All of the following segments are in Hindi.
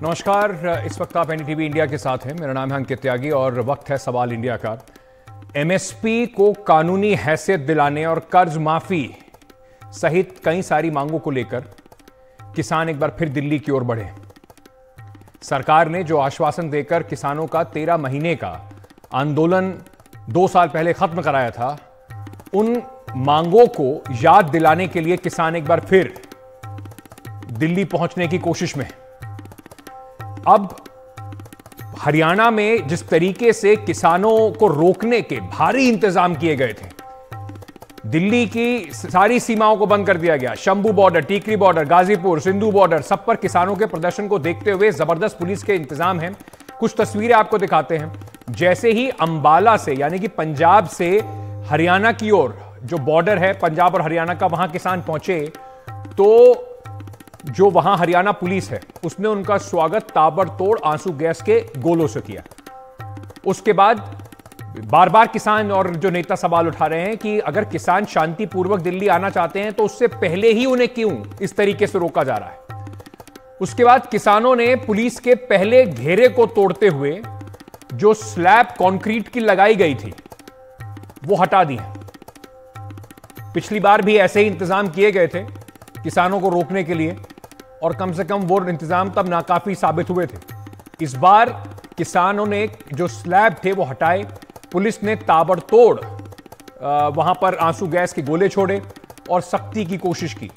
नमस्कार, इस वक्त आप एनडीटीवी इंडिया के साथ हैं। मेरा नाम है अंकित त्यागी और वक्त है सवाल इंडिया का। एमएसपी को कानूनी हैसियत दिलाने और कर्ज माफी सहित कई सारी मांगों को लेकर किसान एक बार फिर दिल्ली की ओर बढ़े। सरकार ने जो आश्वासन देकर किसानों का 13 महीने का आंदोलन 2 साल पहले खत्म कराया था, उन मांगों को याद दिलाने के लिए किसान एक बार फिर दिल्ली पहुंचने की कोशिश में। अब हरियाणा में जिस तरीके से किसानों को रोकने के भारी इंतजाम किए गए थे, दिल्ली की सारी सीमाओं को बंद कर दिया गया। Shambhu border, Tikri border, Ghazipur, Sindhu border, सब पर किसानों के प्रदर्शन को देखते हुए जबरदस्त पुलिस के इंतजाम हैं। कुछ तस्वीरें आपको दिखाते हैं। जैसे ही अंबाला से, यानी कि पंजाब से हरियाणा की ओर जो बॉर्डर है पंजाब और हरियाणा का, वहां किसान पहुंचे तो जो वहां हरियाणा पुलिस है उसने उनका स्वागत ताबड़तोड़ आंसू गैस के गोलों से किया। उसके बाद बार बार किसान और जो नेता सवाल उठा रहे हैं कि अगर किसान शांतिपूर्वक दिल्ली आना चाहते हैं तो उससे पहले ही उन्हें क्यों इस तरीके से रोका जा रहा है। उसके बाद किसानों ने पुलिस के पहले घेरे को तोड़ते हुए जो स्लैब कंक्रीट की लगाई गई थी वो हटा दी है। पिछली बार भी ऐसे ही इंतजाम किए गए थे किसानों को रोकने के लिए और कम से कम वो इंतजाम तब नाकाफी साबित हुए थे। इस बार किसानों ने जो स्लैब थे वो हटाए, पुलिस ने ताबड़तोड़ वहां पर आंसू गैस के गोले छोड़े और सख्ती की कोशिश की।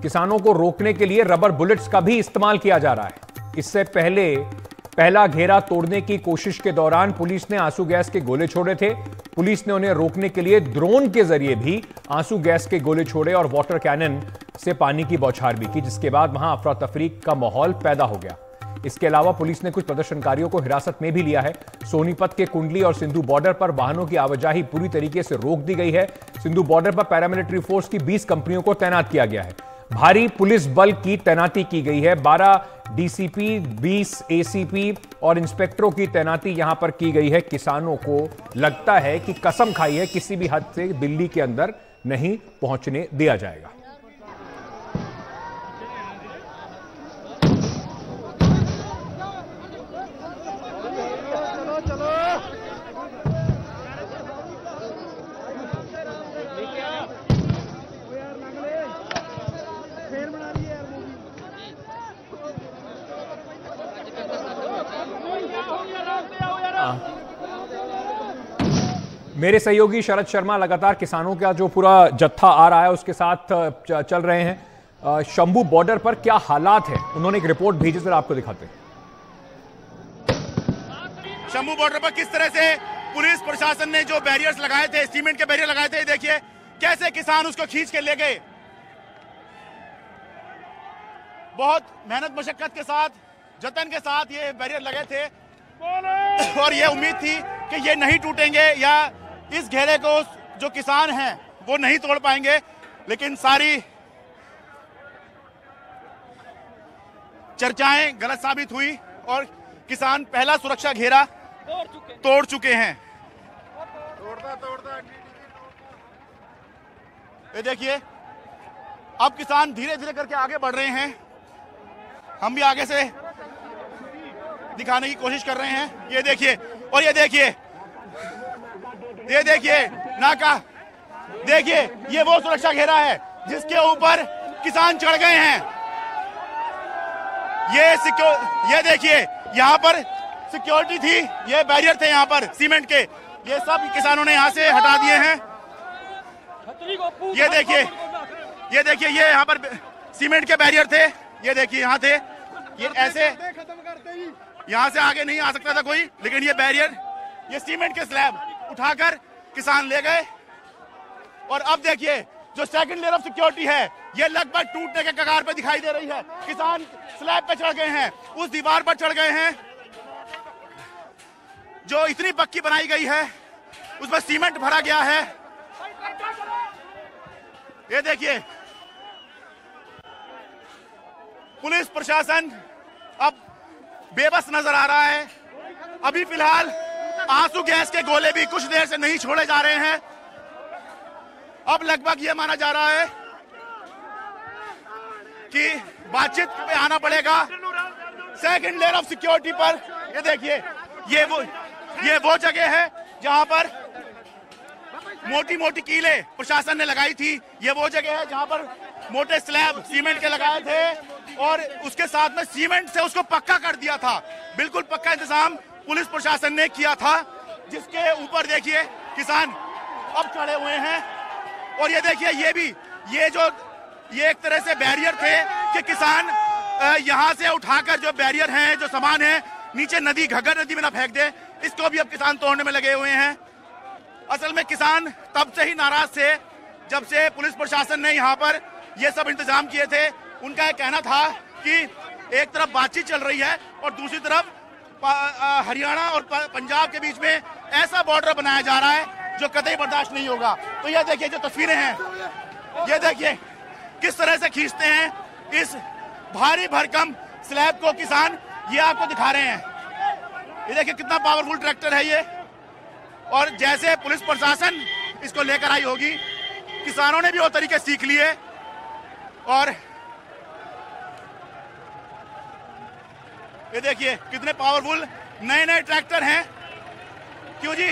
किसानों को रोकने के लिए रबर बुलेट्स का भी इस्तेमाल किया जा रहा है। इससे पहले पहला घेरा तोड़ने की कोशिश के दौरान पुलिस ने आंसू गैस के गोले छोड़े थे। पुलिस ने उन्हें रोकने के लिए ड्रोन के जरिए भी आंसू गैस के गोले छोड़े और वाटर कैनन से पानी की बौछार भी की, जिसके बाद वहां अफरा तफरी का माहौल पैदा हो गया। इसके अलावा पुलिस ने कुछ प्रदर्शनकारियों को हिरासत में भी लिया है। सोनीपत के कुंडली और सिंधु बॉर्डर पर वाहनों की आवाजाही पूरी तरीके से रोक दी गई है। सिंधु बॉर्डर पर पैरामिलिट्री फोर्स की 20 कंपनियों को तैनात किया गया है। भारी पुलिस बल की तैनाती की गई है। 12 डीसीपी, 20 एसीपी और इंस्पेक्टरों की तैनाती यहां पर की गई है। किसानों को लगता है कि कसम खाई है किसी भी हद से दिल्ली के अंदर नहीं पहुंचने दिया जाएगा। मेरे सहयोगी शरद शर्मा लगातार किसानों का जो पूरा जत्था आ रहा है उसके साथ चल रहे हैं। शंभू बॉर्डर पर क्या हालात है, उन्होंने एक रिपोर्ट भेजी, जरा आपको दिखाते हैं। शंभू बॉर्डर पर किस तरह से पुलिस प्रशासन ने जो बैरियर्स लगाए थे, सीमेंट के बैरियर लगाए थे, देखिए कैसे किसान उसको खींच के ले गए। बहुत मेहनत मशक्कत के साथ, जतन के साथ ये बैरियर लगे थे और ये उम्मीद थी कि ये नहीं टूटेंगे या इस घेरे को जो किसान हैं वो नहीं तोड़ पाएंगे, लेकिन सारी चर्चाएं गलत साबित हुई और किसान पहला सुरक्षा घेरा तोड़ चुके हैं। ये देखिए, अब किसान धीरे धीरे करके आगे बढ़ रहे हैं। हम भी आगे से दिखाने की कोशिश कर रहे हैं। ये देखिए, और ये देखिए नाका, देखिए ये वो सुरक्षा घेरा है जिसके ऊपर किसान चढ़ गए हैं। ये देखिए, यहाँ पर सिक्योरिटी थी, ये बैरियर थे यहाँ पर सीमेंट के, ये सब किसानों ने यहाँ से हटा दिए हैं। ये देखिए ये यहाँ पर सीमेंट के बैरियर थे, ये देखिए यहाँ थे, ये ऐसे यहाँ से आगे नहीं आ सकता था कोई, लेकिन ये बैरियर, ये सीमेंट के स्लैब उठाकर किसान ले गए। और अब देखिए जो सेकंड लेयर ऑफ सिक्योरिटी है ये लगभग टूटने के कगार पर दिखाई दे रही है। किसान स्लैब पे चढ़ गए हैं, उस दीवार पर चढ़ गए हैं जो इतनी पक्की बनाई गई है, उसमें सीमेंट भरा गया है। ये देखिए पुलिस प्रशासन अब बेबस नजर आ रहा है। अभी फिलहाल आंसू गैस के गोले भी कुछ देर से नहीं छोड़े जा रहे हैं। अब लगभग ये माना जा रहा है कि बातचीत पे आना पड़ेगा। सेकंड लेयर ऑफ सिक्योरिटी पर। ये देखिए, ये वो जगह है जहां पर मोटी मोटी कीले प्रशासन ने लगाई थी। ये वो जगह है जहां पर मोटे स्लैब सीमेंट के लगाए थे और उसके साथ में सीमेंट से उसको पक्का कर दिया था। बिल्कुल पक्का इंतजाम पुलिस प्रशासन ने किया था, जिसके ऊपर देखिए किसान अब चढ़े हुए हैं। और ये देखिए, ये एक तरह से बैरियर थे कि किसान यहां से उठाकर जो बैरियर हैं, जो सामान है, नीचे नदी, घग्गर नदी में ना फेंक दे, इसको भी अब किसान तोड़ने में लगे हुए हैं। असल में किसान तब से ही नाराज थे जब से पुलिस प्रशासन ने यहाँ पर ये सब इंतजाम किए थे। उनका यह कहना था कि एक तरफ बातचीत चल रही है और दूसरी तरफ हरियाणा और पंजाब के बीच में ऐसा बॉर्डर बनाया जा रहा है जो कतई बर्दाश्त नहीं होगा। तो ये देखिए जो तस्वीरें हैं, ये देखिए किस तरह से खींचते हैं इस भारी भरकम स्लैब को किसान, ये आपको दिखा रहे हैं। ये देखिए कितना पावरफुल ट्रैक्टर है ये। और जैसे पुलिस प्रशासन इसको लेकर आई होगी, किसानों ने भी वो तरीके सीख लिए। और ये देखिए कितने पावरफुल नए नए ट्रैक्टर हैं। क्यों जी?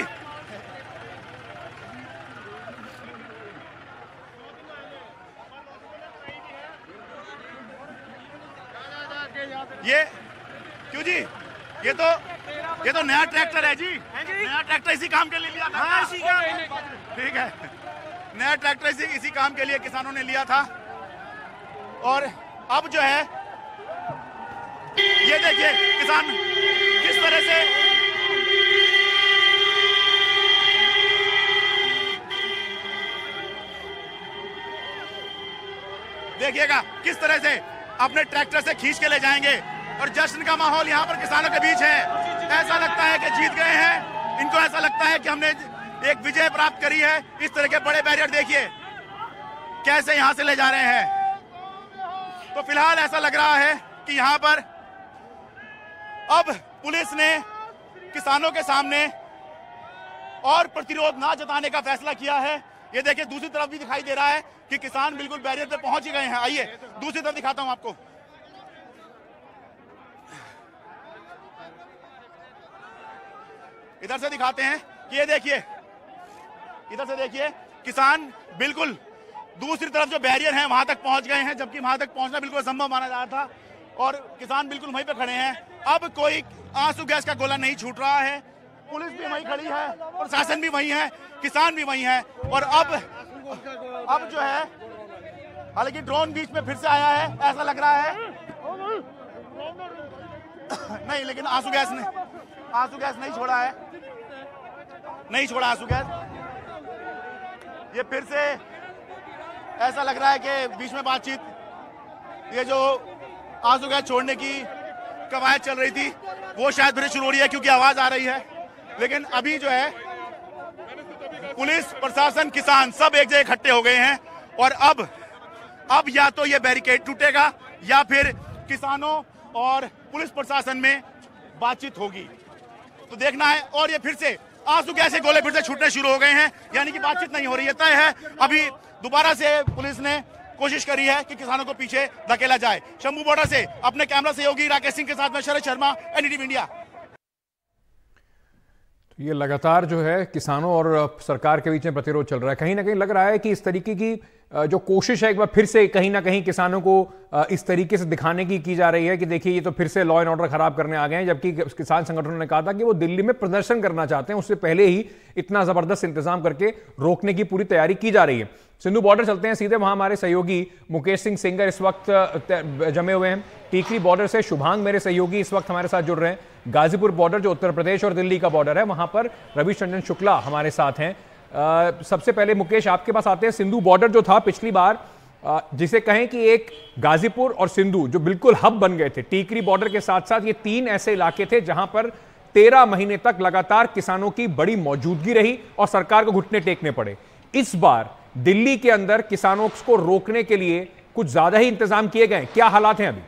ये क्यों जी? ये तो नया ट्रैक्टर है जी। नया ट्रैक्टर इसी काम के लिए लिया था। हाँ, इसी काम। ठीक है, नया ट्रैक्टर इसी काम के लिए किसानों ने लिया था। और अब जो है ये देखिए किसान किस तरह से देखिएगा किस तरह से अपने ट्रैक्टर से खींच के ले जाएंगे। और जश्न का माहौल यहाँ पर किसानों के बीच है। ऐसा लगता है कि जीत गए हैं, इनको ऐसा लगता है कि हमने एक विजय प्राप्त करी है। इस तरह के बड़े बैरियर देखिए कैसे यहाँ से ले जा रहे हैं। तो फिलहाल ऐसा लग रहा है कि यहाँ पर अब पुलिस ने किसानों के सामने और प्रतिरोध ना जताने का फैसला किया है। ये देखिए दूसरी तरफ भी दिखाई दे रहा है कि किसान बिल्कुल बैरियर पे पहुंच ही गए हैं। आइए दूसरी तरफ दिखाता हूं आपको। इधर से दिखाते हैं कि ये देखिए, इधर से देखिए किसान बिल्कुल दूसरी तरफ जो बैरियर है वहां तक पहुंच गए हैं, जबकि वहां तक पहुंचना बिल्कुल असंभव माना जा रहा था। और किसान बिल्कुल वहीं पे खड़े हैं। अब कोई आंसू गैस का गोला नहीं छूट रहा है। पुलिस भी वहीं खड़ी है, प्रशासन भी वहीं है, किसान भी वहीं है। और अब जो है, हालांकि ड्रोन बीच में फिर से आया है, ऐसा लग रहा है नहीं, लेकिन आंसू गैस नहीं छोड़ा है, नहीं छोड़ा आंसू गैस। ये फिर से ऐसा लग रहा है कि बीच में बातचीत, ये जो आंसू गैस छोड़ने की कवायद चल रही थी वो शायद फिर शुरू हो रही है, क्योंकि आवाज आ रही है। लेकिन अभी जो है पुलिस प्रशासन किसान सब एक जगह इकट्ठे हो गए हैं। और अब या तो ये बैरिकेड टूटेगा या फिर किसानों और पुलिस प्रशासन में बातचीत होगी, तो देखना है। और ये फिर से आंसू गैस के गोले फिर से छूटने शुरू हो गए हैं, यानी कि बातचीत नहीं हो रही है। तय है अभी दोबारा से पुलिस ने कोशिश करी है कि किसानों को पीछे धकेला जाए। शंभू बॉर्डर से अपने कैमरा सहयोगी राकेश सिंह के साथ में शरद शर्मा, एनडीटीवी इंडिया। ये लगातार जो है किसानों और सरकार के बीच में प्रतिरोध चल रहा है। कहीं ना कहीं लग रहा है कि इस तरीके की जो कोशिश है एक बार फिर से कहीं ना कहीं किसानों को इस तरीके से दिखाने की जा रही है कि देखिए ये तो फिर से लॉ एंड ऑर्डर खराब करने आ गए हैं। जबकि किसान संगठनों ने कहा था कि वो दिल्ली में प्रदर्शन करना चाहते हैं, उससे पहले ही इतना जबरदस्त इंतजाम करके रोकने की पूरी तैयारी की जा रही है। सिंधु बॉर्डर चलते हैं सीधे, वहां हमारे सहयोगी मुकेश सिंह सेंगर इस वक्त जमे हुए हैं। टीकरी बॉर्डर से शुभांग मेरे सहयोगी इस वक्त हमारे साथ जुड़ रहे हैं। गाजीपुर बॉर्डर जो उत्तर प्रदेश और दिल्ली का बॉर्डर है, वहां पर रविचंद्रन शुक्ला हमारे साथ हैं। सबसे पहले मुकेश आपके पास आते हैं। सिंधु बॉर्डर जो था पिछली बार, जिसे कहें कि एक गाजीपुर और सिंधु जो बिल्कुल हब बन गए थे, टीकरी बॉर्डर के साथ साथ ये तीन ऐसे इलाके थे जहां पर 13 महीने तक लगातार किसानों की बड़ी मौजूदगी रही और सरकार को घुटने टेकने पड़े। इस बार दिल्ली के अंदर किसानों को रोकने के लिए कुछ ज्यादा ही इंतजाम किए गए, क्या हालात हैं अभी?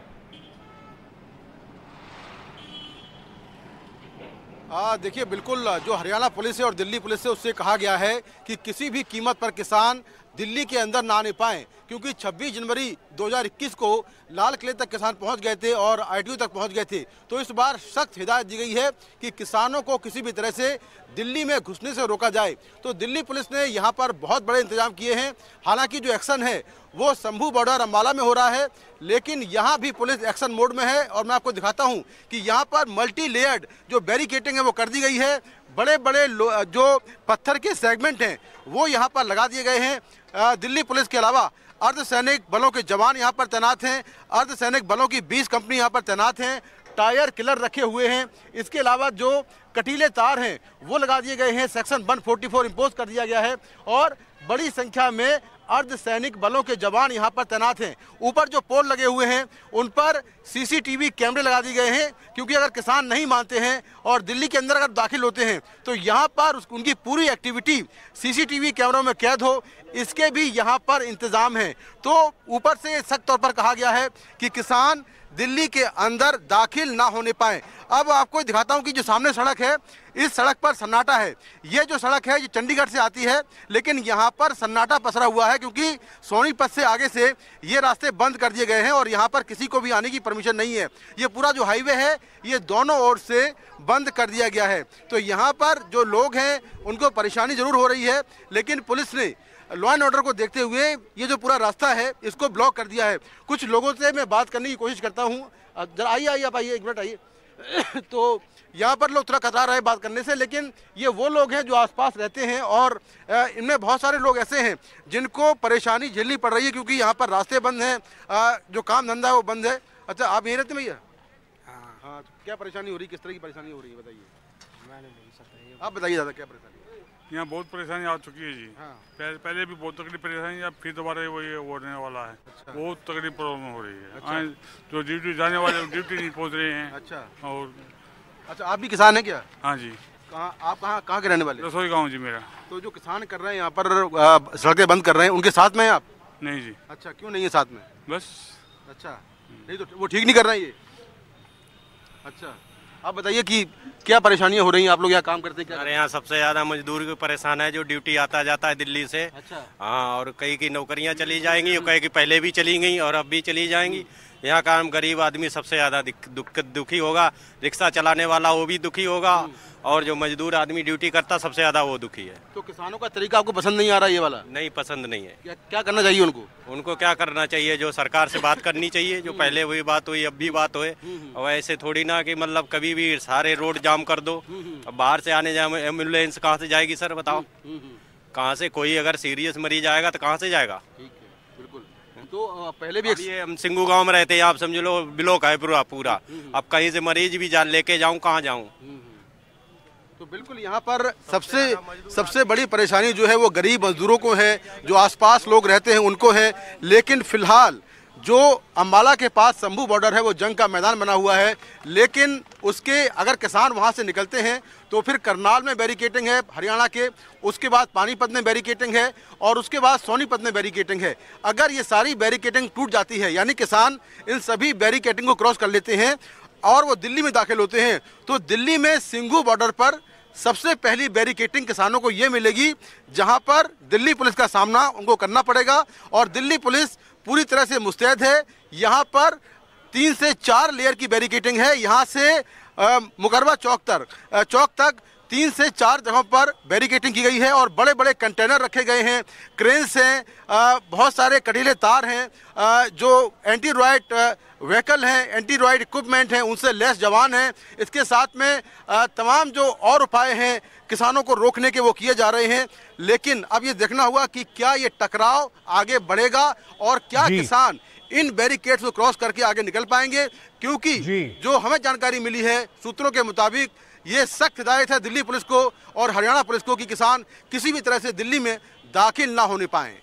देखिए, बिल्कुल जो हरियाणा पुलिस है और दिल्ली पुलिस है उससे कहा गया है कि किसी भी कीमत पर किसान दिल्ली के अंदर ना आने पाएं, क्योंकि 26 जनवरी 2021 को लाल किले तक किसान पहुंच गए थे और ITO तक पहुंच गए थे। तो इस बार सख्त हिदायत दी गई है कि किसानों को किसी भी तरह से दिल्ली में घुसने से रोका जाए। तो दिल्ली पुलिस ने यहाँ पर बहुत बड़े इंतजाम किए हैं। हालांकि जो एक्शन है वो शंभू बॉर्डर अम्बाला में हो रहा है, लेकिन यहाँ भी पुलिस एक्शन मोड में है। और मैं आपको दिखाता हूँ कि यहाँ पर मल्टी लेयर्ड जो बैरिकेटिंग है वो कर दी गई है। बड़े बड़े जो पत्थर के सेगमेंट हैं वो यहाँ पर लगा दिए गए हैं। दिल्ली पुलिस के अलावा अर्धसैनिक बलों के जवान यहाँ पर तैनात हैं। अर्धसैनिक बलों की 20 कंपनी यहाँ पर तैनात हैं। टायर किलर रखे हुए हैं। इसके अलावा जो कटीले तार हैं वो लगा दिए गए हैं। सेक्शन 144 इम्पोज कर दिया गया है और बड़ी संख्या में अर्धसैनिक बलों के जवान यहाँ पर तैनात हैं। ऊपर जो पोल लगे हुए हैं उन पर CCTV कैमरे लगा दिए गए हैं, क्योंकि अगर किसान नहीं मानते हैं और दिल्ली के अंदर अगर दाखिल होते हैं तो यहाँ पर उनकी पूरी एक्टिविटी CCTV कैमरों में कैद हो, इसके भी यहाँ पर इंतजाम है। तो ऊपर से सख्त तौर पर कहा गया है कि किसान दिल्ली के अंदर दाखिल ना होने पाए। अब आपको दिखाता हूं कि जो सामने सड़क है, इस सड़क पर सन्नाटा है। ये जो सड़क है ये चंडीगढ़ से आती है, लेकिन यहाँ पर सन्नाटा पसरा हुआ है, क्योंकि सोनीपत से आगे से ये रास्ते बंद कर दिए गए हैं और यहाँ पर किसी को भी आने की परमिशन नहीं है। ये पूरा जो हाईवे है ये दोनों ओर से बंद कर दिया गया है। तो यहाँ पर जो लोग हैं उनको परेशानी जरूर हो रही है, लेकिन पुलिस ने लॉ एंड ऑर्डर को देखते हुए ये जो पूरा रास्ता है इसको ब्लॉक कर दिया है। कुछ लोगों से मैं बात करने की कोशिश करता हूँ। जरा आइए आप आइए, एक मिनट आइए। तो यहाँ पर लोग थोड़ा कतरा रहे हैं बात करने से, लेकिन ये वो लोग हैं जो आसपास रहते हैं और इनमें बहुत सारे लोग ऐसे हैं जिनको परेशानी झेलनी पड़ रही है, क्योंकि यहाँ पर रास्ते बंद हैं, जो काम धंधा है वो बंद है। अच्छा, आप यहीं रहते भैया? हाँ, तो क्या परेशानी हो रही है, किस तरह की परेशानी हो रही है बताइए। आप बताइए दादा, क्या परेशानी? यहाँ बहुत परेशानी आ चुकी है जी। हाँ। पहले भी बहुत तकलीफ परेशानी, अब फिर दोबारा वही होने वाला है। अच्छा। बहुत तकलीफ प्रॉब्लम हो रही है। अच्छा। जो ड्यूटी जाने वाले ड्यूटी नहीं पहुँच रहे हैं। अच्छा। और अच्छा, आप भी किसान हैं क्या? हाँ जी। आप कहाँ के रहने वाले? रसोई गाँव जी मेरा। तो जो किसान कर रहे हैं यहाँ पर सड़कें बंद कर रहे हैं, उनके साथ में हैं आप? नहीं जी। अच्छा, क्यों नहीं है साथ में? बस। अच्छा, नहीं तो वो ठीक नहीं कर रहे हैं ये? अच्छा, आप बताइए कि क्या परेशानियां हो रही हैं, आप लोग यहाँ काम करते हैं? हमारे यहाँ सबसे ज्यादा मजदूर को परेशान है जो ड्यूटी आता जाता है दिल्ली से। अच्छा। हाँ, और कई की नौकरियाँ चली जाएंगी और कई की पहले भी चली गई और अब भी चली जाएंगी। यहाँ का गरीब आदमी सबसे ज्यादा दुखी होगा। रिक्शा चलाने वाला वो भी दुखी होगा और जो मजदूर आदमी ड्यूटी करता सबसे ज्यादा वो दुखी है। तो किसानों का तरीका आपको पसंद नहीं आ रहा ये वाला? नहीं, पसंद नहीं है। क्या करना चाहिए उनको? उनको क्या करना चाहिए, जो सरकार से बात करनी चाहिए, जो पहले हुई बात हुई अब भी बात हुए। और ऐसे थोड़ी ना कि मतलब कभी भी सारे रोड जाम कर दो। अब बाहर से आने जाए एम्बुलेंस कहाँ से जाएगी सर, बताओ? कहाँ से? कोई अगर सीरियस मरीज आएगा तो कहाँ से जाएगा? तो पहले भी ये हम सिंगू गांव में रहते हैं, आप समझ लो ब्लॉक है पूरा। अब कहीं से मरीज भी लेके जाऊं, कहाँ जाऊं? तो बिल्कुल यहाँ पर सबसे बड़ी परेशानी जो है वो गरीब मजदूरों को है, जो आसपास लोग रहते हैं उनको है। लेकिन फिलहाल जो अम्बाला के पास शंभू बॉर्डर है वो जंग का मैदान बना हुआ है, लेकिन उसके अगर किसान वहाँ से निकलते हैं तो फिर करनाल में बैरिकेटिंग है हरियाणा के, उसके बाद पानीपत में बैरिकेटिंग है और उसके बाद सोनीपत में बैरिकेटिंग है। अगर ये सारी बैरिकेटिंग टूट जाती है, यानी किसान इन सभी बैरिकेटिंग को क्रॉस कर लेते हैं और वो दिल्ली में दाखिल होते हैं, तो दिल्ली में सिंघू बॉर्डर पर सबसे पहली बैरिकेटिंग किसानों को ये मिलेगी, जहां पर दिल्ली पुलिस का सामना उनको करना पड़ेगा। और दिल्ली पुलिस पूरी तरह से मुस्तैद है। यहाँ पर 3 से 4 लेयर की बैरिकेटिंग है। यहाँ से मुकरबा चौक तक 3 से 4 जगहों पर बैरिकेटिंग की गई है और बड़े बड़े कंटेनर रखे गए हैं, क्रेन्स हैं, बहुत सारे कटीले तार हैं, जो एंटी रॉयट व्हीकल हैं, एंटी रॉयट इक्विपमेंट हैं, उनसे लेस जवान हैं। इसके साथ में तमाम जो और उपाय हैं किसानों को रोकने के वो किए जा रहे हैं। लेकिन अब ये देखना होगा कि क्या ये टकराव आगे बढ़ेगा और क्या किसान इन बैरिकेड्स को क्रॉस करके आगे निकल पाएंगे, क्योंकि जो हमें जानकारी मिली है सूत्रों के मुताबिक ये सख्त हिदायत है दिल्ली पुलिस को और हरियाणा पुलिस को कि किसान किसी भी तरह से दिल्ली में दाखिल ना होने पाए।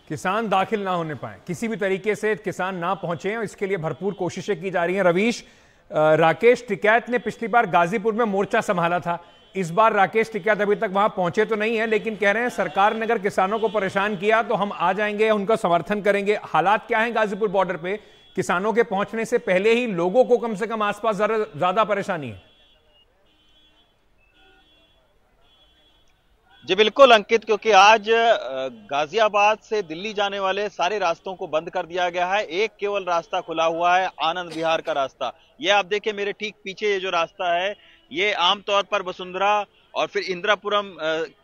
किसान दाखिल ना होने पाए, किसी भी तरीके से किसान ना पहुंचे, और इसके लिए भरपूर कोशिशें की जा रही हैं। रवीश, राकेश टिकैत ने पिछली बार गाजीपुर में मोर्चा संभाला था, इस बार राकेश टिकैत अभी तक वहां पहुंचे तो नहीं है, लेकिन कह रहे हैं सरकार ने अगर किसानों को परेशान किया तो हम आ जाएंगे, उनका समर्थन करेंगे। हालात क्या है गाजीपुर बॉर्डर पे? किसानों के पहुंचने से पहले ही लोगों को कम से कम आसपास ज्यादा परेशानी है। जी बिल्कुल अंकित, क्योंकि आज गाजियाबाद से दिल्ली जाने वाले सारे रास्तों को बंद कर दिया गया है। एक केवल रास्ता खुला हुआ है, आनंद विहार का रास्ता। ये आप देखिए मेरे ठीक पीछे ये जो रास्ता है, ये आमतौर पर वसुंधरा और फिर इंदिरापुरम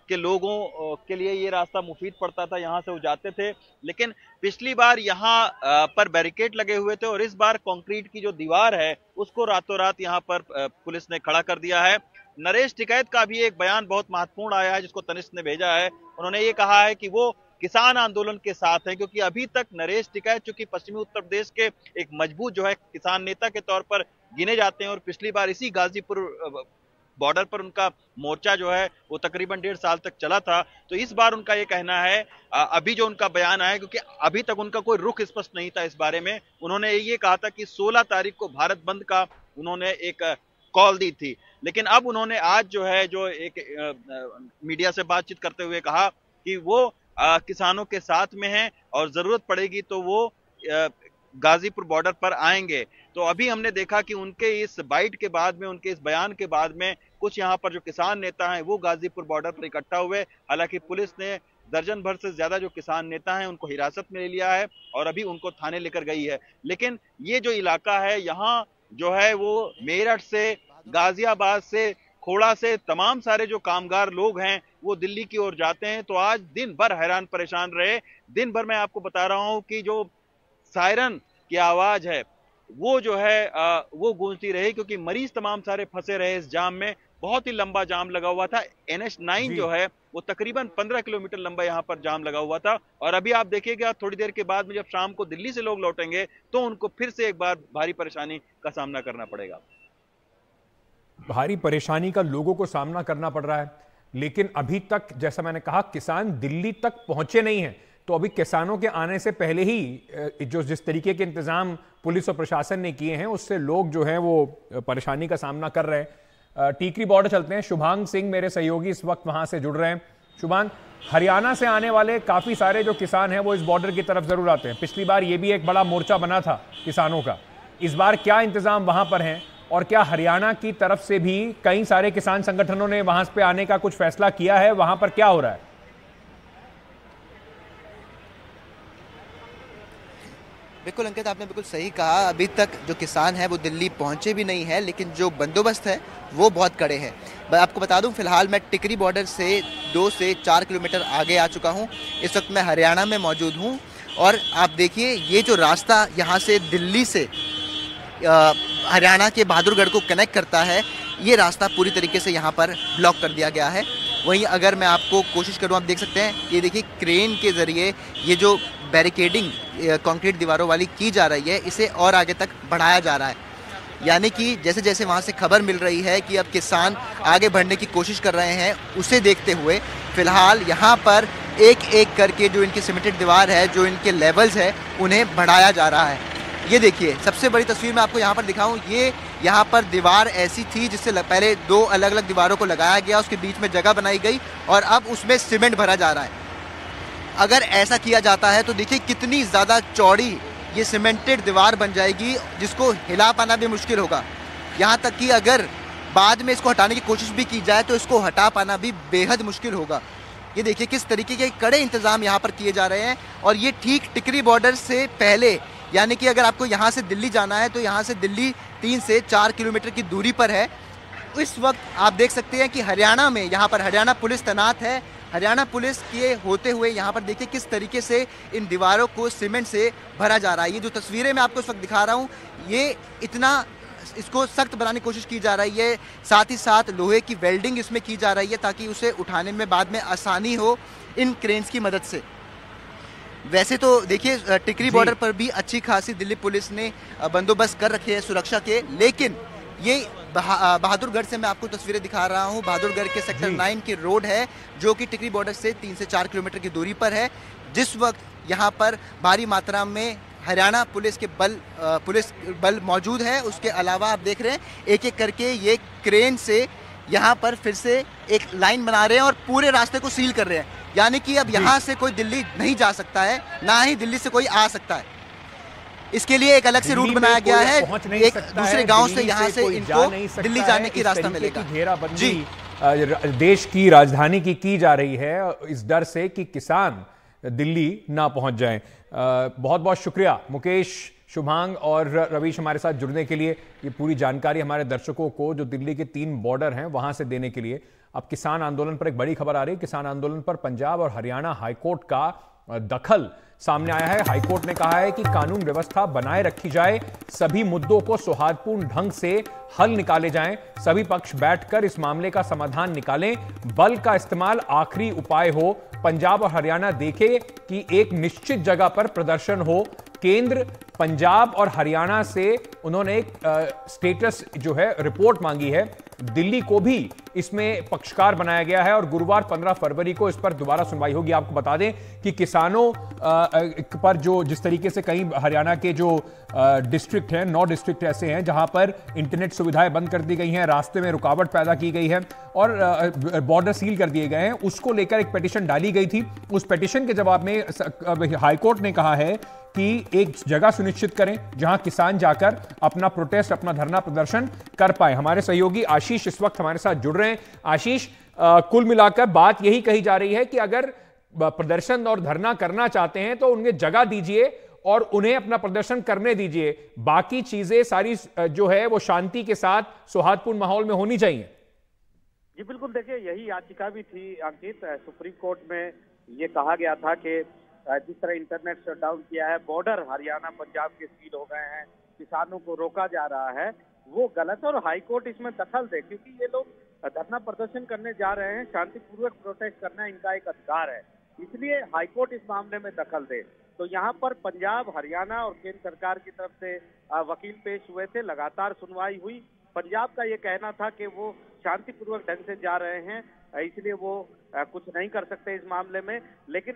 के लोगों के लिए ये रास्ता मुफीद पड़ता था, यहाँ से वो जाते थे। लेकिन पिछली बार यहाँ पर बैरिकेड लगे हुए थे और इस बार कंक्रीट की जो दीवार है उसको रातों रात यहाँ पर पुलिस ने खड़ा कर दिया है। नरेश टिकैत का भी एक बयान बहुत महत्वपूर्ण आया है जिसको तनिष्क ने भेजा है। उन्होंने ये कहा है कि वो किसान आंदोलन के साथ हैं, क्योंकि अभी तक नरेश टिकैत चूंकि पश्चिमी उत्तर प्रदेश के एक मजबूत जो है किसान नेता के तौर पर गिने जाते हैं और पिछली बार इसी गाजीपुर बॉर्डर पर उनका मोर्चा जो है वो तकरीबन 1.5 साल तक चला था। तो इस बार उनका ये कहना है, अभी जो उनका बयान आया, क्योंकि अभी तक उनका कोई रुख स्पष्ट नहीं था इस बारे में, उन्होंने ये कहा था कि 16 तारीख को भारत बंद का उन्होंने एक कॉल दी थी। लेकिन अब उन्होंने आज जो है जो एक मीडिया से बातचीत करते हुए कहा कि वो किसानों के साथ में हैं और जरूरत पड़ेगी तो वो गाजीपुर बॉर्डर पर आएंगे। तो अभी हमने देखा कि उनके इस बाइट के बाद में, उनके इस बयान के बाद में कुछ यहाँ पर जो किसान नेता हैं वो गाजीपुर बॉर्डर पर इकट्ठा हुए। हालांकि पुलिस ने दर्जन भर से ज्यादा जो किसान नेता हैं उनको हिरासत में ले लिया है और अभी उनको थाने लेकर गई है। लेकिन ये जो इलाका है यहाँ जो है वो मेरठ से, गाजियाबाद से, खोड़ा से तमाम सारे जो कामगार लोग हैं वो दिल्ली की ओर जाते हैं। तो आज दिन भर हैरान परेशान रहे। दिन भर मैं आपको बता रहा हूं कि जो सायरन की आवाज है वो जो है वो गूंजती रही, क्योंकि मरीज तमाम सारे फंसे रहे इस जाम में। बहुत ही लंबा जाम लगा हुआ था। NH9 जो है वो तकरीबन 15 किलोमीटर लंबा यहाँ पर जाम लगा हुआ था। और अभी आप देखिएगा थोड़ी देर के बाद में जब शाम को दिल्ली से लोग लौटेंगे तो उनको फिर से एक बार भारी परेशानी का सामना करना पड़ेगा। भारी परेशानी का लोगों को सामना करना पड़ रहा है, लेकिन अभी तक जैसा मैंने कहा किसान दिल्ली तक पहुंचे नहीं हैं। तो अभी किसानों के आने से पहले ही जो जिस तरीके के इंतजाम पुलिस और प्रशासन ने किए हैं उससे लोग जो हैं वो परेशानी का सामना कर रहे हैं। टीकरी बॉर्डर चलते हैं। शुभांग सिंह मेरे सहयोगी इस वक्त वहां से जुड़ रहे हैं। शुभांग, हरियाणा से आने वाले काफी सारे जो किसान हैं वो इस बॉर्डर की तरफ जरूर आते हैं। पिछली बार ये भी एक बड़ा मोर्चा बना था किसानों का। इस बार क्या इंतजाम वहां पर हैं और क्या हरियाणा की तरफ से भी कई सारे किसान संगठनों ने वहां पे आने का कुछ फैसला किया है? वहां पर क्या हो रहा है? बिल्कुल अंकित, आपने बिल्कुल सही कहा। अभी तक जो किसान है वो दिल्ली पहुंचे भी नहीं है, लेकिन जो बंदोबस्त है वो बहुत कड़े हैं। मैं आपको बता दूं, फिलहाल मैं टिकरी बॉर्डर से 2 से 4 किलोमीटर आगे आ चुका हूं। इस वक्त मैं हरियाणा में मौजूद हूं और आप देखिए ये जो रास्ता यहाँ से दिल्ली से हरियाणा के बहादुरगढ़ को कनेक्ट करता है, ये रास्ता पूरी तरीके से यहाँ पर ब्लॉक कर दिया गया है। वहीं अगर मैं आपको कोशिश करूँ, आप देख सकते हैं ये देखिए क्रेन के ज़रिए ये जो बैरिकेडिंग कंक्रीट दीवारों वाली की जा रही है इसे और आगे तक बढ़ाया जा रहा है। यानी कि जैसे जैसे वहाँ से खबर मिल रही है कि अब किसान आगे बढ़ने की कोशिश कर रहे हैं, उसे देखते हुए फ़िलहाल यहाँ पर एक एक करके जो इनकी सीमेंटेड दीवार है, जो इनके लेवल्स है, उन्हें बढ़ाया जा रहा है। ये देखिए सबसे बड़ी तस्वीर मैं आपको यहाँ पर दिखाऊं, ये यहाँ पर दीवार ऐसी थी जिससे पहले 2 अलग अलग दीवारों को लगाया गया, उसके बीच में जगह बनाई गई और अब उसमें सीमेंट भरा जा रहा है। अगर ऐसा किया जाता है तो देखिए कितनी ज़्यादा चौड़ी ये सीमेंटेड दीवार बन जाएगी जिसको हिला पाना भी मुश्किल होगा। यहाँ तक कि अगर बाद में इसको हटाने की कोशिश भी की जाए तो इसको हटा पाना भी बेहद मुश्किल होगा। ये देखिए किस तरीके के कड़े इंतज़ाम यहाँ पर किए जा रहे हैं और ये ठीक टिकरी बॉर्डर से पहले, यानी कि अगर आपको यहाँ से दिल्ली जाना है तो यहाँ से दिल्ली 3 से 4 किलोमीटर की दूरी पर है। इस वक्त आप देख सकते हैं कि हरियाणा में यहाँ पर हरियाणा पुलिस तैनात है। हरियाणा पुलिस के होते हुए यहाँ पर देखिए किस तरीके से इन दीवारों को सीमेंट से भरा जा रहा है। ये जो तस्वीरें मैं आपको इस वक्त दिखा रहा हूँ, ये इतना इसको सख्त बनाने की कोशिश की जा रही है। साथ ही साथ लोहे की वेल्डिंग इसमें की जा रही है ताकि उसे उठाने में बाद में आसानी हो इन क्रेन्स की मदद से। वैसे तो देखिए टिकरी बॉर्डर पर भी अच्छी खासी दिल्ली पुलिस ने बंदोबस्त कर रखे है सुरक्षा के, लेकिन ये बहादुरगढ़ से मैं आपको तस्वीरें दिखा रहा हूँ। बहादुरगढ़ के सेक्टर 9 की रोड है जो कि टिकरी बॉर्डर से 3 से 4 किलोमीटर की दूरी पर है। जिस वक्त यहाँ पर भारी मात्रा में हरियाणा पुलिस के बल मौजूद है, उसके अलावा आप देख रहे हैं एक एक करके ये क्रेन से यहाँ पर फिर से एक लाइन बना रहे हैं और पूरे रास्ते को सील कर रहे हैं। यानी कि अब यहाँ से कोई दिल्ली नहीं जा सकता है, ना ही दिल्ली से कोई आ सकता है। इसके लिए एक अलग से रूट बनाया गया है, एक दूसरे गांव से यहाँ से इनको दिल्ली जाने की रास्ता मिलेगा। घेराबंदी देश की राजधानी की जा रही है, इस डर से कि किसान दिल्ली ना पहुंच जाएं। बहुत बहुत शुक्रिया मुकेश, शुभांग और रवीश हमारे साथ जुड़ने के लिए। ये पूरी जानकारी हमारे दर्शकों को जो दिल्ली के 3 बॉर्डर हैं वहां से देने के लिए। अब किसान आंदोलन पर एक बड़ी खबर आ रही है। किसान आंदोलन पर पंजाब और हरियाणा हाईकोर्ट का दखल सामने आया है। हाईकोर्ट ने कहा है कि कानून व्यवस्था बनाए रखी जाए, सभी मुद्दों को सौहार्दपूर्ण ढंग से हल निकाले जाएं, सभी पक्ष बैठकर इस मामले का समाधान निकालें, बल का इस्तेमाल आखिरी उपाय हो। पंजाब और हरियाणा देखे कि एक निश्चित जगह पर प्रदर्शन हो। केंद्र पंजाब और हरियाणा से उन्होंने एक स्टेटस जो है रिपोर्ट मांगी है। दिल्ली को भी इसमें पक्षकार बनाया गया है और गुरुवार 15 फरवरी को इस पर दोबारा सुनवाई होगी। आपको बता दें कि किसानों पर जो जिस तरीके से कई हरियाणा के जो डिस्ट्रिक्ट हैं, 9 डिस्ट्रिक्ट ऐसे हैं जहां पर इंटरनेट सुविधाएं बंद कर दी गई हैं, रास्ते में रुकावट पैदा की गई है और बॉर्डर सील कर दिए गए हैं, उसको लेकर एक पिटीशन डाली गई थी। उस पिटीशन के जवाब में हाईकोर्ट ने कहा है कि एक जगह सुनिश्चित करें जहां किसान जाकर अपना प्रोटेस्ट, अपना धरना प्रदर्शन कर पाए। हमारे सहयोगी आशीष इस वक्त हमारे साथ जुड़ रहे हैं। आशीष, कुल मिलाकर बात यही कही जा रही है कि अगर प्रदर्शन और धरना करना चाहते हैं तो उन्हें जगह दीजिए और उन्हें अपना प्रदर्शन करने दीजिए, बाकी चीजें सारी जो है वो शांति के साथ सौहार्दपूर्ण माहौल में होनी चाहिए। जी बिल्कुल, देखिए यही याचिका भी थी अंकित। सुप्रीम कोर्ट में ये कहा गया था कि जिस तरह इंटरनेट शटडाउन किया है, बॉर्डर हरियाणा पंजाब के सील हो गए हैं, किसानों को रोका जा रहा है, वो गलत है और हाईकोर्ट इसमें दखल दे, क्योंकि ये लोग धरना प्रदर्शन करने जा रहे हैं, शांतिपूर्वक प्रोटेस्ट करना इनका एक अधिकार है, इसलिए हाईकोर्ट इस मामले में दखल दे। तो यहाँ पर पंजाब, हरियाणा और केंद्र सरकार की तरफ से वकील पेश हुए थे, लगातार सुनवाई हुई। पंजाब का ये कहना था कि वो शांतिपूर्वक ढंग से जा रहे हैं, इसलिए वो कुछ नहीं कर सकते इस मामले में। लेकिन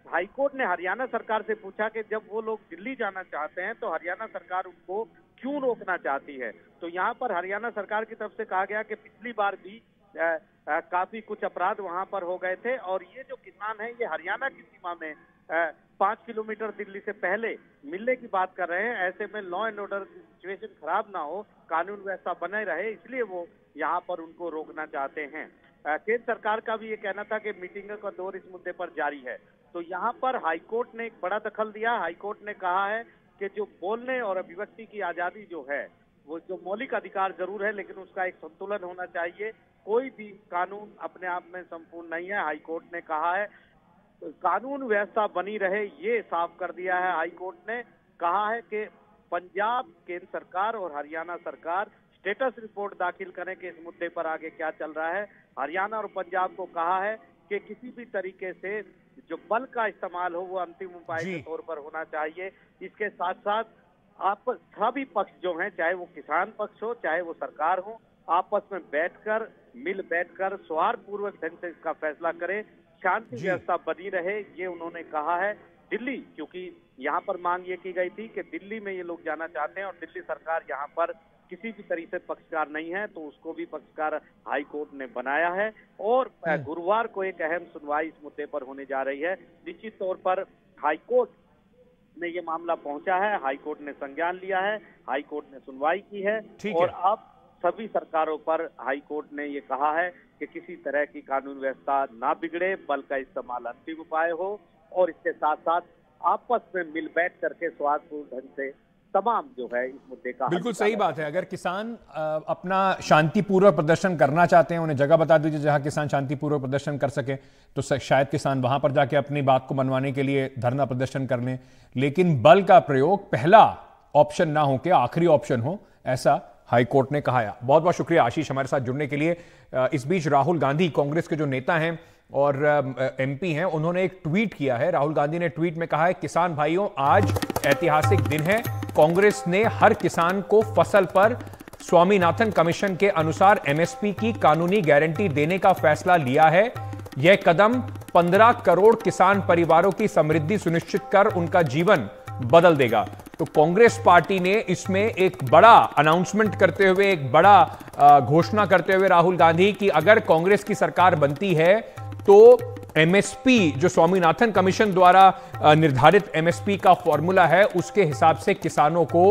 हाईकोर्ट ने हरियाणा सरकार से पूछा कि जब वो लोग दिल्ली जाना चाहते हैं तो हरियाणा सरकार उनको क्यों रोकना चाहती है। तो यहाँ पर हरियाणा सरकार की तरफ से कहा गया कि पिछली बार भी काफी कुछ अपराध वहां पर हो गए थे और ये जो किसान है ये हरियाणा की सीमा में 5 किलोमीटर दिल्ली से पहले मिलने की बात कर रहे हैं। ऐसे में लॉ एंड ऑर्डर की सिचुएशन खराब ना हो, कानून व्यवस्था बने रहे, इसलिए वो यहाँ पर उनको रोकना चाहते हैं। केंद्र सरकार का भी ये कहना था कि मीटिंग का दौर इस मुद्दे पर जारी है। तो यहाँ पर हाईकोर्ट ने एक बड़ा दखल दिया। हाईकोर्ट ने कहा है कि जो बोलने और अभिव्यक्ति की आजादी जो है वो जो मौलिक अधिकार जरूर है, लेकिन उसका एक संतुलन होना चाहिए। कोई भी कानून अपने आप में संपूर्ण नहीं है, हाईकोर्ट ने कहा है। तो कानून व्यवस्था बनी रहे ये साफ कर दिया है हाईकोर्ट ने। कहा है कि पंजाब, केंद्र सरकार और हरियाणा सरकार स्टेटस रिपोर्ट दाखिल करें कि इस मुद्दे पर आगे क्या चल रहा है। हरियाणा और पंजाब को कहा है कि किसी भी तरीके से जो बल का इस्तेमाल हो वो अंतिम उपाय के तौर पर होना चाहिए। इसके साथ साथ आपस सभी पक्ष जो हैं, चाहे वो किसान पक्ष हो चाहे वो सरकार हो, आपस में बैठकर सौहार्दपूर्वक ढंग से इसका फैसला करें, शांति व्यवस्था बनी रहे, ये उन्होंने कहा है। दिल्ली, क्योंकि यहाँ पर मांग ये की गई थी कि दिल्ली में ये लोग जाना चाहते हैं और दिल्ली सरकार यहाँ पर किसी भी तरीके से पक्षकार नहीं है, तो उसको भी पक्षकार हाईकोर्ट ने बनाया है और गुरुवार को एक अहम सुनवाई इस मुद्दे पर होने जा रही है। निश्चित तौर पर हाईकोर्ट में ये मामला पहुंचा है, हाईकोर्ट ने संज्ञान लिया है, हाईकोर्ट ने सुनवाई की है और अब सभी सरकारों पर हाईकोर्ट ने ये कहा है कि किसी तरह की कानून व्यवस्था ना बिगड़े, बल का इस्तेमाल अंतिम उपाय हो और इसके साथ साथ आपस में मिल बैठ करके सौहार्दपूर्ण ढंग से तमाम जो है इस मुद्दे का। बिल्कुल सही बात है। अगर किसान अपना शांतिपूर्वक प्रदर्शन करना चाहते हैं, उन्हें जगह बता दीजिए जहां किसान शांतिपूर्वक प्रदर्शन कर सके, तो शायद किसान वहां पर जाके अपनी बात को मनवाने के लिए धरना प्रदर्शन कर लें, लेकिन बल का प्रयोग पहला ऑप्शन ना हो के आखिरी ऑप्शन हो, ऐसा हाईकोर्ट ने कहा है। बहुत बहुत शुक्रिया आशीष हमारे साथ जुड़ने के लिए। इस बीच राहुल गांधी, कांग्रेस के जो नेता हैं और एमपी हैं, उन्होंने एक ट्वीट किया है। राहुल गांधी ने ट्वीट में कहा है, किसान भाइयों आज ऐतिहासिक दिन है। कांग्रेस ने हर किसान को फसल पर स्वामीनाथन कमीशन के अनुसार एमएसपी की कानूनी गारंटी देने का फैसला लिया है। यह कदम 15 करोड़ किसान परिवारों की समृद्धि सुनिश्चित कर उनका जीवन बदल देगा। तो कांग्रेस पार्टी ने इसमें एक बड़ा अनाउंसमेंट करते हुए, एक बड़ा घोषणा करते हुए राहुल गांधी की अगर कांग्रेस की सरकार बनती है तो एमएसपी जो स्वामीनाथन कमीशन द्वारा निर्धारित एमएसपी का फॉर्मूला है उसके हिसाब से किसानों को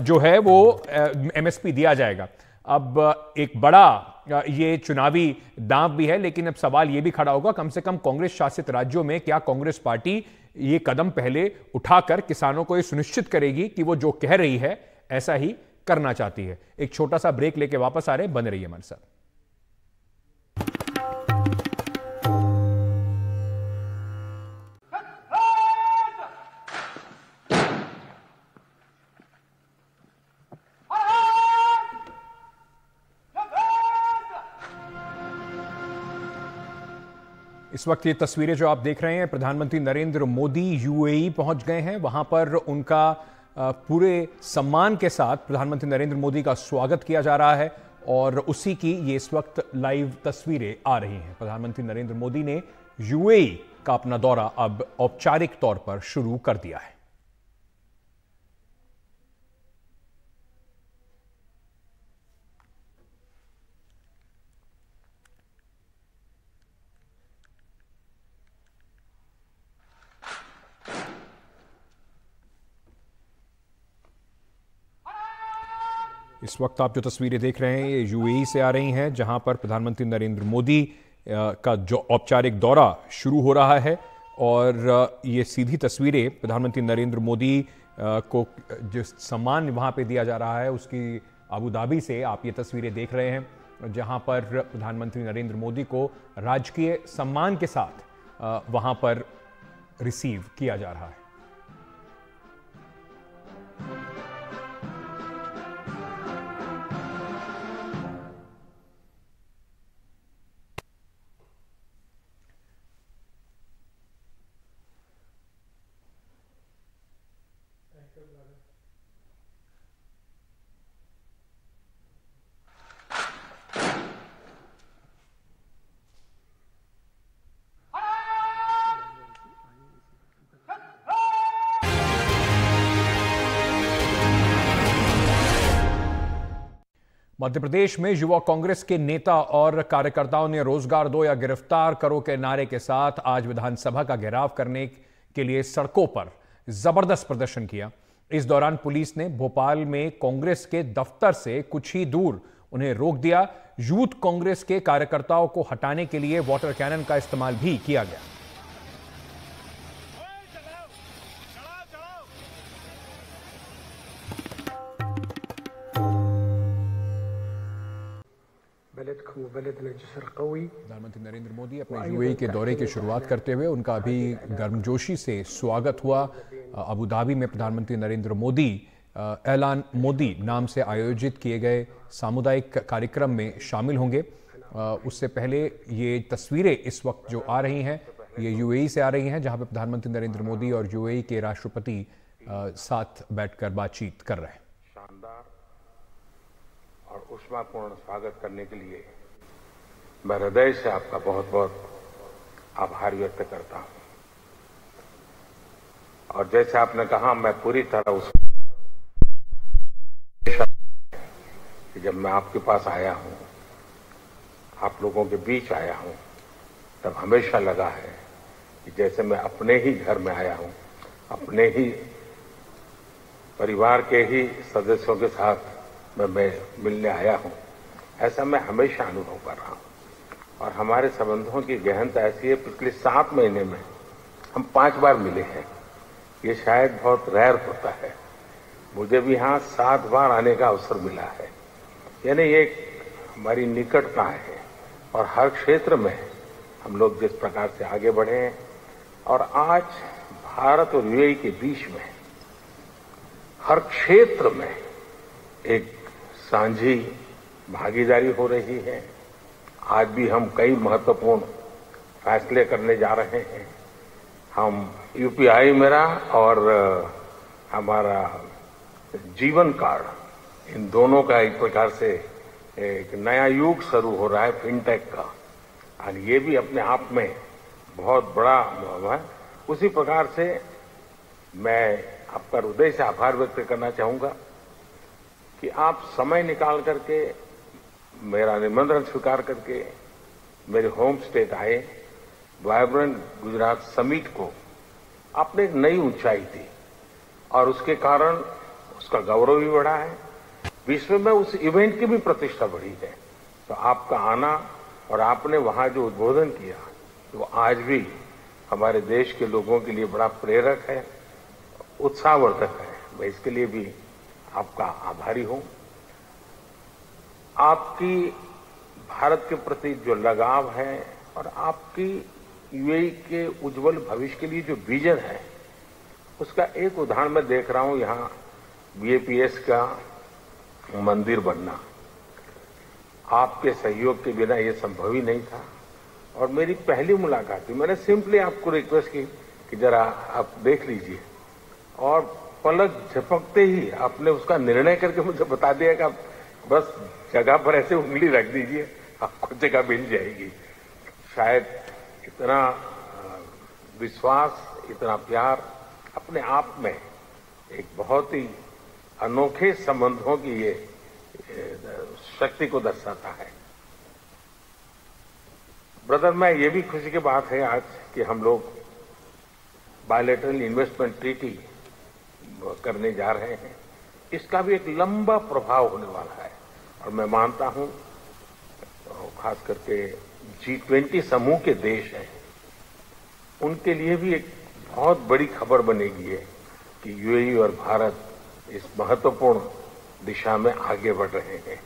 जो है वो एमएसपी दिया जाएगा। अब एक बड़ा ये चुनावी दांव भी है, लेकिन अब सवाल ये भी खड़ा होगा, कम से कम कांग्रेस शासित राज्यों में क्या कांग्रेस पार्टी ये कदम पहले उठाकर किसानों को ये सुनिश्चित करेगी कि वो जो कह रही है ऐसा ही करना चाहती है। एक छोटा सा ब्रेक लेके वापस आ रहे हैं, बने रहिए हमारे साथ। इस वक्त ये तस्वीरें जो आप देख रहे हैं, प्रधानमंत्री नरेंद्र मोदी यूएई पहुंच गए हैं। वहां पर उनका पूरे सम्मान के साथ प्रधानमंत्री नरेंद्र मोदी का स्वागत किया जा रहा है और उसी की ये इस वक्त लाइव तस्वीरें आ रही हैं। प्रधानमंत्री नरेंद्र मोदी ने यूएई का अपना दौरा अब औपचारिक तौर पर शुरू कर दिया है। इस वक्त आप जो तस्वीरें देख रहे हैं ये यूएई से आ रही हैं, जहां पर प्रधानमंत्री नरेंद्र मोदी का जो औपचारिक दौरा शुरू हो रहा है और ये सीधी तस्वीरें प्रधानमंत्री नरेंद्र मोदी को जो सम्मान वहां पे दिया जा रहा है उसकी अबू धाबी से आप ये तस्वीरें देख रहे हैं, जहां पर प्रधानमंत्री नरेंद्र मोदी को राजकीय सम्मान के साथ वहां पर रिसीव किया जा रहा है। मध्य प्रदेश में युवा कांग्रेस के नेता और कार्यकर्ताओं ने रोजगार दो या गिरफ्तार करो के नारे के साथ आज विधानसभा का घेराव करने के लिए सड़कों पर जबरदस्त प्रदर्शन किया। इस दौरान पुलिस ने भोपाल में कांग्रेस के दफ्तर से कुछ ही दूर उन्हें रोक दिया। यूथ कांग्रेस के कार्यकर्ताओं को हटाने के लिए वाटर कैनन का इस्तेमाल भी किया गया। प्रधानमंत्री नरेंद्र मोदी अपने यूएई के दौरे की शुरुआत करते हुए उनका अभी गर्मजोशी से स्वागत हुआ। अबू धाबी में प्रधानमंत्री नरेंद्र मोदी ऐलान मोदी नाम से आयोजित किए गए सामुदायिक कार्यक्रम में शामिल होंगे। उससे पहले ये तस्वीरें इस वक्त जो आ रही हैं ये यूएई से आ रही हैं, जहां पे प्रधानमंत्री नरेंद्र मोदी और यूएई के राष्ट्रपति साथ बैठकर बातचीत कर रहे हैं। और ऊष्मापूर्ण स्वागत करने के लिए मैं हृदय से आपका बहुत बहुत आभार व्यक्त करता हूं। और जैसे आपने कहा, मैं पूरी तरह उस कि जब मैं आपके पास आया हूं, आप लोगों के बीच आया हूं, तब हमेशा लगा है कि जैसे मैं अपने ही घर में आया हूं, अपने ही परिवार के ही सदस्यों के साथ मैं मिलने आया हूं। ऐसा मैं हमेशा अनुभव कर रहा हूं। और हमारे संबंधों की गहनता ऐसी है, पिछले 7 महीने में हम 5 बार मिले हैं। ये शायद बहुत रेयर होता है। मुझे भी यहाँ 7 बार आने का अवसर मिला है। यानी ये हमारी निकटता है और हर क्षेत्र में हम लोग जिस प्रकार से आगे बढ़े हैं और आज भारत और यूएई के बीच में हर क्षेत्र में एक साझी भागीदारी हो रही है। आज भी हम कई महत्वपूर्ण फैसले करने जा रहे हैं। हम यूपीआई मेरा और हमारा जीवन कार्ड, इन दोनों का एक प्रकार से एक नया युग शुरू हो रहा है फिनटेक का, और ये भी अपने आप में बहुत बड़ा है। उसी प्रकार से मैं आपका हृदय से आभार व्यक्त करना चाहूंगा कि आप समय निकाल करके मेरा निमंत्रण स्वीकार करके मेरे होम स्टेट आए। वाइब्रेंट गुजरात समिट को आपने एक नई ऊंचाई दी और उसके कारण उसका गौरव भी बढ़ा है। विश्व में उस इवेंट की भी प्रतिष्ठा बढ़ी है। तो आपका आना और आपने वहां जो उद्बोधन किया वो आज भी हमारे देश के लोगों के लिए बड़ा प्रेरक है, उत्साहवर्धक है। मैं इसके लिए भी आपका आभारी हूं। आपकी भारत के प्रति जो लगाव है और आपकी यूएई के उज्जवल भविष्य के लिए जो विजन है, उसका एक उदाहरण मैं देख रहा हूं। यहां बीएपीएस का मंदिर बनना आपके सहयोग के बिना ये संभव ही नहीं था। और मेरी पहली मुलाकात थी, मैंने सिंपली आपको रिक्वेस्ट की कि जरा आप देख लीजिए, और पलक झपकते ही आपने उसका निर्णय करके मुझे बता दिया कि आप बस जगह पर ऐसे उंगली रख दीजिए, आपको जगह मिल जाएगी। शायद इतना विश्वास, इतना प्यार अपने आप में एक बहुत ही अनोखे संबंधों की ये शक्ति को दर्शाता है। ब्रदर, मैं ये भी खुशी की बात है आज कि हम लोग बायलैटरल इन्वेस्टमेंट ट्रीटी करने जा रहे हैं। इसका भी एक लंबा प्रभाव होने वाला है और मैं मानता हूं खास करके G20 समूह के देश हैं, उनके लिए भी एक बहुत बड़ी खबर बनेगी है कि यूएई और भारत इस महत्वपूर्ण दिशा में आगे बढ़ रहे हैं।